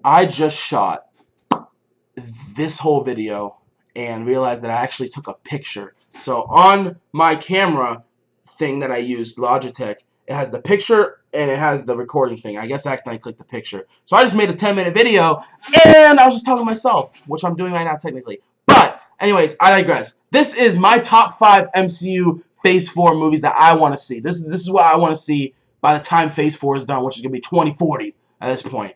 I just shot this whole video and realized that I actually took a picture. So on my camera thing that I used, Logitech, it has the picture and it has the recording thing. I guess I accidentally clicked the picture. So I just made a 10-minute video and I was just talking to myself, which I'm doing right now technically. But anyways, I digress. This is my top 5 MCU Phase 4 movies that I want to see. This is what I want to see by the time Phase 4 is done, which is going to be 2040 at this point.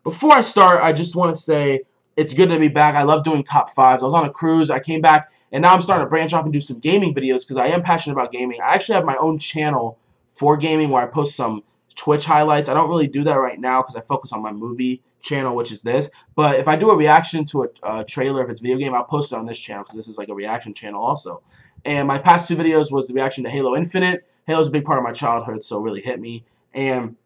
Before I start, I just want to say it's good to be back. I love doing top 5s. I was on a cruise. I came back, and now I'm starting to branch off and do some gaming videos because I am passionate about gaming. I actually have my own channel for gaming where I post some Twitch highlights. I don't really do that right now because I focus on my movie channel, which is this. But if I do a reaction to a trailer, if it's a video game, I'll post it on this channel because this is like a reaction channel also. And my past 2 videos was the reaction to Halo Infinite. Halo's a big part of my childhood, so it really hit me. And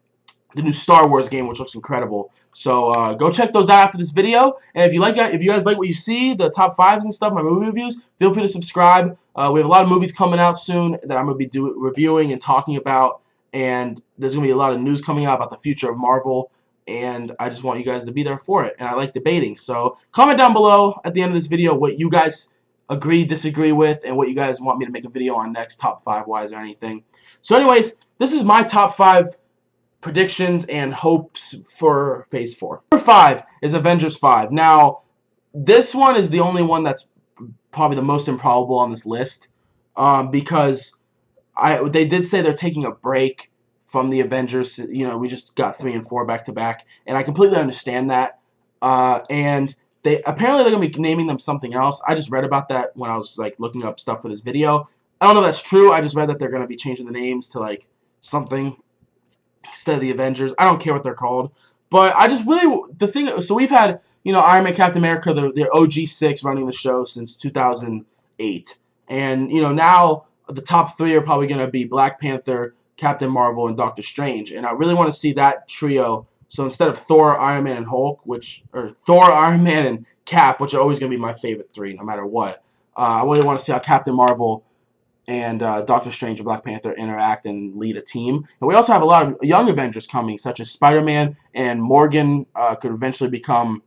the new Star Wars game, which looks incredible. So go check those out after this video. And if you guys like what you see, the top 5s and stuff, my movie reviews, feel free to subscribe. We have a lot of movies coming out soon that I'm gonna be reviewing and talking about. And there's gonna be a lot of news coming out about the future of Marvel. And I just want you guys to be there for it. And I like debating. So comment down below at the end of this video what you guys agree, disagree with, and what you guys want me to make a video on next, top 5 wise or anything. So anyways, this is my top 5 predictions and hopes for Phase 4. Number 5 is Avengers 5. Now, this one is the only one that's probably the most improbable on this list because they did say they're taking a break from the Avengers. You know, we just got 3 and 4 back to back, and I completely understand that. And apparently they're gonna be naming them something else. I just read about that when I was like looking up stuff for this video. I don't know if that's true. I just read that they're gonna be changing the names to like something instead of the Avengers. I don't care what they're called. But I just really, so we've had, Iron Man, Captain America, the OG6 running the show since 2008. And, now the top 3 are probably going to be Black Panther, Captain Marvel, and Doctor Strange. And I really want to see that trio. So instead of Thor, Iron Man, and Hulk, or Thor, Iron Man, and Cap, which are always going to be my favorite 3 no matter what. I really want to see how Captain Marvel and Doctor Strange and Black Panther interact and lead a team. And we also have a lot of young Avengers coming, such as Spider-Man, and Morgan could eventually become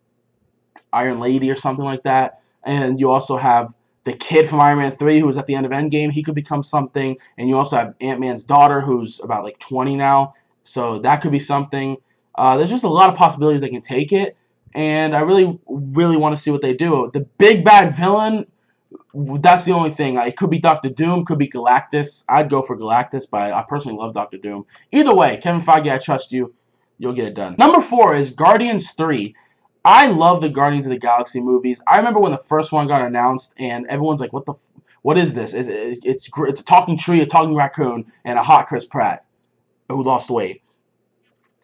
Iron Lady or something like that. And you also have the kid from Iron Man 3 who was at the end of Endgame. He could become something. And you also have Ant-Man's daughter who's about like 20 now. So that could be something. There's just a lot of possibilities they can take it. And I really, really want to see what they do. The big bad villain, that's the only thing. It could be Doctor Doom, could be Galactus. I'd go for Galactus, but I personally love Doctor Doom. Either way, Kevin Feige, I trust you. You'll get it done. Number 4 is Guardians 3. I love the Guardians of the Galaxy movies. I remember when the first one got announced, and everyone's like, what is this? It's a talking tree, a talking raccoon, and a hot Chris Pratt who lost weight.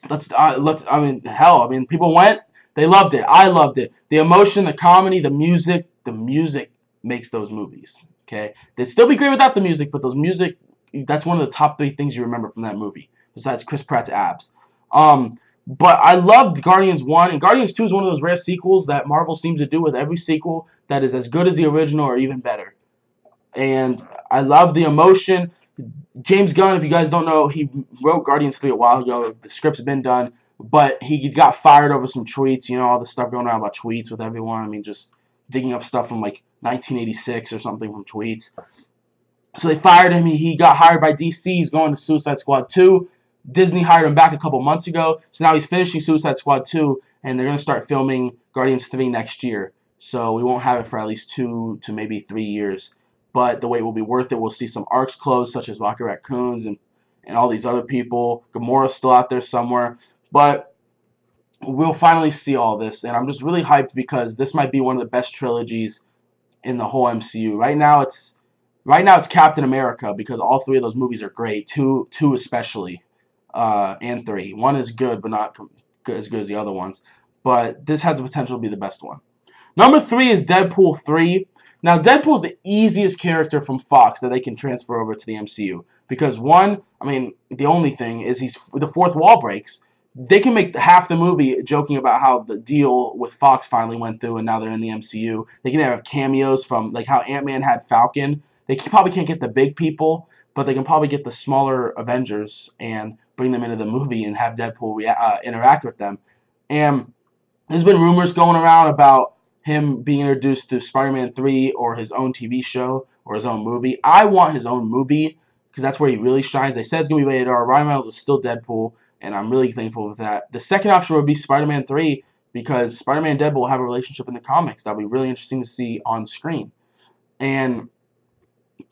People went, they loved it. I loved it. The emotion, the comedy, the music makes those movies. Okay, they'd still be great without the music, but that's one of the top 3 things you remember from that movie, besides Chris Pratt's abs. But I loved Guardians 1, and Guardians 2 is one of those rare sequels that Marvel seems to do with every sequel that is as good as the original or even better. And I love the emotion. James Gunn, if you guys don't know, he wrote Guardians 3 a while ago. The script's been done, but he got fired over some tweets. All the stuff going on about tweets with everyone. I mean, just digging up stuff from like 1986 or something from tweets. So they fired him. He got hired by DC. He's going to Suicide Squad 2. Disney hired him back a couple months ago. So now he's finishing Suicide Squad 2, and they're going to start filming Guardians 3 next year. So we won't have it for at least 2 to maybe 3 years. But the wait will be worth it. We'll see some arcs close, such as Rocket Raccoons and all these other people. Gamora's still out there somewhere. But we'll finally see all this, and I'm just really hyped because this might be one of the best trilogies in the whole MCU. Right now it's Captain America because all 3 of those movies are great. Two especially, and 3. 1 is good, but not as good as the other ones. But this has the potential to be the best one. Number 3 is Deadpool 3. Now, Deadpool is the easiest character from Fox that they can transfer over to the MCU because the only thing is the fourth wall breaks. They can make half the movie joking about how the deal with Fox finally went through and now they're in the MCU. They can have cameos from like how Ant-Man had Falcon. They probably can't get the big people, but they can probably get the smaller Avengers and bring them into the movie and have Deadpool interact with them. And there's been rumors going around about him being introduced through Spider-Man 3 or his own TV show or his own movie. I want his own movie because that's where he really shines. They said it's going to be rated R. Ryan Reynolds is still Deadpool, and I'm really thankful with that. The second option would be Spider-Man 3 because Spider-Man and Deadpool will have a relationship in the comics. That would be really interesting to see on screen. And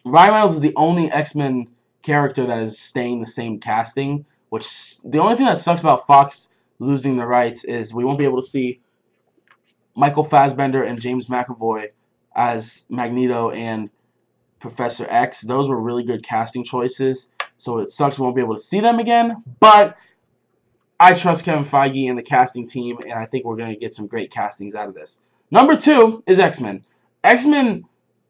Ryan Reynolds is the only X-Men character that is staying the same casting, which the only thing that sucks about Fox losing the rights is we won't be able to see Michael Fassbender and James McAvoy as Magneto and Professor X. Those were really good casting choices, so it sucks we won't be able to see them again, but I trust Kevin Feige and the casting team, and I think we're going to get some great castings out of this. Number 2 is X-Men. X-Men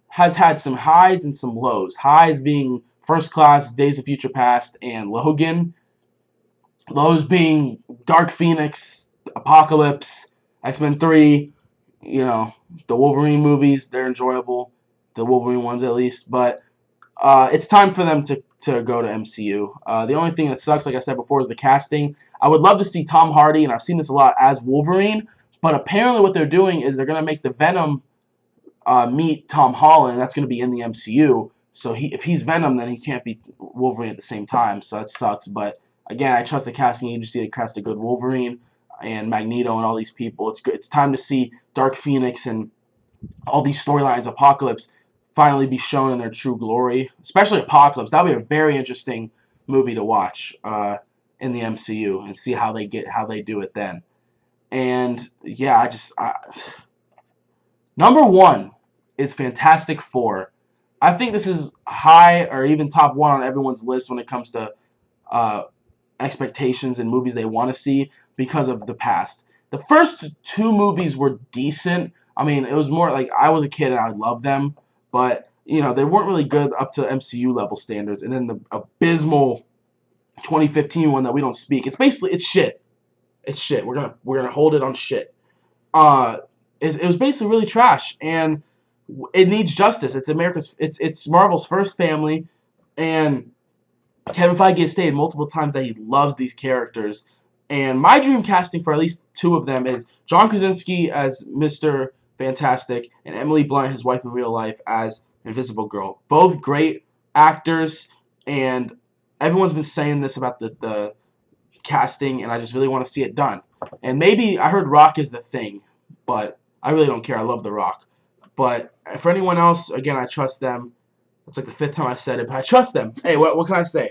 has had some highs and some lows. Highs being First Class, Days of Future Past, and Logan. Lows being Dark Phoenix, Apocalypse, X-Men 3, you know, the Wolverine movies, they're enjoyable. The Wolverine ones at least. But it's time for them to go to MCU. The only thing that sucks, like I said before, is the casting. I would love to see Tom Hardy, and I've seen this a lot, as Wolverine. But apparently what they're doing is they're going to make the Venom meet Tom Holland. That's going to be in the MCU. So if he's Venom, then he can't be Wolverine at the same time. So that sucks. But again, I trust the casting agency to cast a good Wolverine and Magneto and all these people. It's good. It's time to see Dark Phoenix and all these storylines, Apocalypse, finally be shown in their true glory. Especially Apocalypse. That would be a very interesting movie to watch in the MCU and see how they do it then. And yeah, number 1 is Fantastic Four. I think this is high or even top 1 on everyone's list when it comes to expectations and movies they want to see because of the past. The first 2 movies were decent. I mean, it was more like I was a kid and I loved them, but you know, they weren't really good up to MCU level standards. And then the abysmal 2015 one that we don't speak. It's shit. It's shit. We're gonna hold it on shit. It was basically really trash, and it needs justice. It's Marvel's first family, and Kevin Feige has stated multiple times that he loves these characters. And my dream casting for at least 2 of them is John Krasinski as Mr. Fantastic and Emily Blunt, his wife in real life, as Invisible Girl. Both great actors, and everyone's been saying this about the casting, and I just really want to see it done. And maybe I heard Rock is the thing, but I really don't care. I love The Rock. But for anyone else, again, I trust them. It's like the 5th time I said it, but I trust them. Hey, what can I say?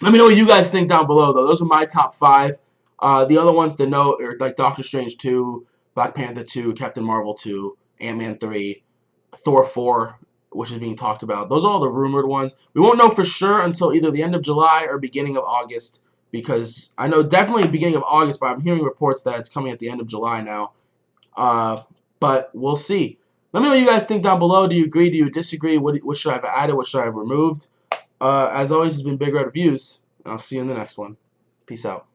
Let me know what you guys think down below, though. Those are my top 5. The other ones to note are like Doctor Strange 2, Black Panther 2, Captain Marvel 2, Ant-Man 3, Thor 4, which is being talked about. Those are all the rumored ones. We won't know for sure until either the end of July or beginning of August, because I know definitely beginning of August, but I'm hearing reports that it's coming at the end of July now. But we'll see. Let me know what you guys think down below. Do you agree? Do you disagree? What should I have added? What should I have removed? As always, it's been Big Red Reviews, and I'll see you in the next one. Peace out.